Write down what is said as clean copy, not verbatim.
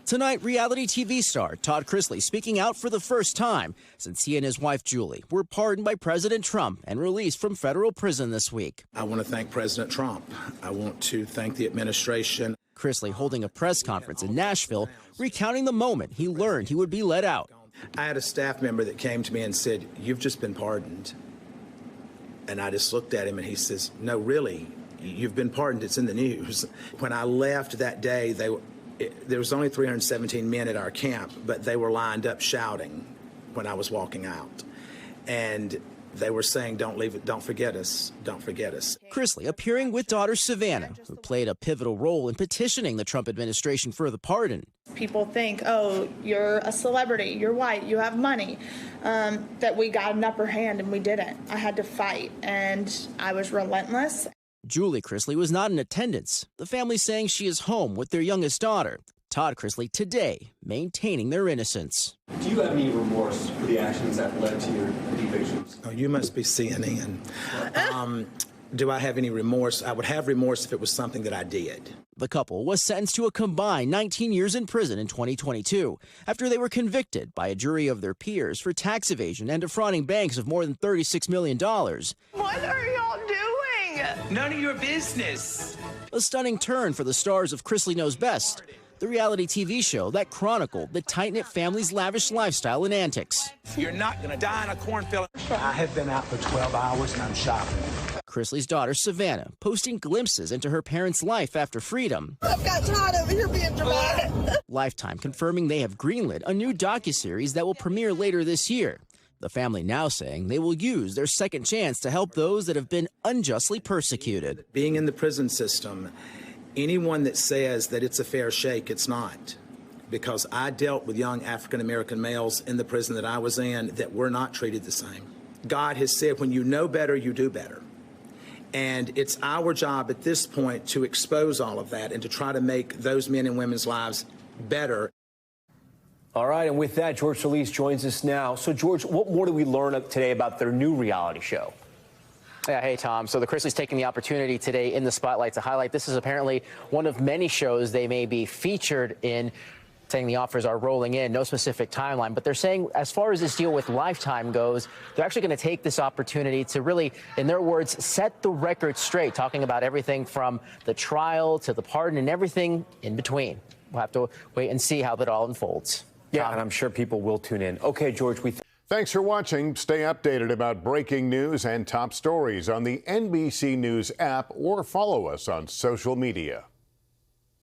Tonight, reality TV star Todd Chrisley speaking out for the first time since he and his wife Julie were pardoned by President Trump and released from federal prison this week. I want to thank President Trump. I want to thank the administration. Chrisley holding a press conference in Nashville, recounting the moment he learned he would be let out. I had a staff member that came to me and said, "You've just been pardoned." And I just looked at him and he says, "No, really, you've been pardoned. It's in the news." When I left that day, there was only 317 men at our camp, but they were lined up shouting when I was walking out. And they were saying, "Don't leave it, don't forget us, don't forget us." Chrisley appearing with daughter Savannah, who played a pivotal role in petitioning the Trump administration for the pardon. People think, oh, you're a celebrity, you're white, you have money, that we got an upper hand, and we didn't. I had to fight, and I was relentless. Julie Chrisley was not in attendance, the family saying she is home with their youngest daughter. Todd Chrisley today maintaining their innocence. Do you have any remorse for the actions that led to your evictions? Oh, you must be CNN. Do I have any remorse? I would have remorse if it was something that I did. The couple was sentenced to a combined 19 years in prison in 2022 after they were convicted by a jury of their peers for tax evasion and defrauding banks of more than $36 million. What are y'all doing? None of your business. A stunning turn for the stars of Chrisley Knows Best, the reality TV show that chronicled the tight-knit family's lavish lifestyle and antics. You're not going to die in a cornfield. I have been out for 12 hours and I'm shopping. Chrisley's daughter, Savannah, posting glimpses into her parents' life after freedom. I've got Todd over here being dramatic. Lifetime confirming they have greenlit a new docuseries that will premiere later this year. The family now saying they will use their second chance to help those that have been unjustly persecuted. Being in the prison system, anyone that says that it's a fair shake, it's not. Because I dealt with young African-American males in the prison that I was in that were not treated the same. God has said, when you know better, you do better. And it's our job at this point to expose all of that and to try to make those men and women's lives better. All right, and with that, George Solis joins us now. So, George, what more do we learn today about their new reality show? Yeah, hey, Tom. So the Chrisleys taking the opportunity today in the spotlight to highlight this is apparently one of many shows they may be featured in, saying the offers are rolling in, no specific timeline. But they're saying as far as this deal with Lifetime goes, they're actually going to take this opportunity to really, in their words, set the record straight, talking about everything from the trial to the pardon and everything in between. We'll have to wait and see how that all unfolds. Yeah, and I'm sure people will tune in. Okay, George, Thanks for watching. Stay updated about breaking news and top stories on the NBC News app or follow us on social media.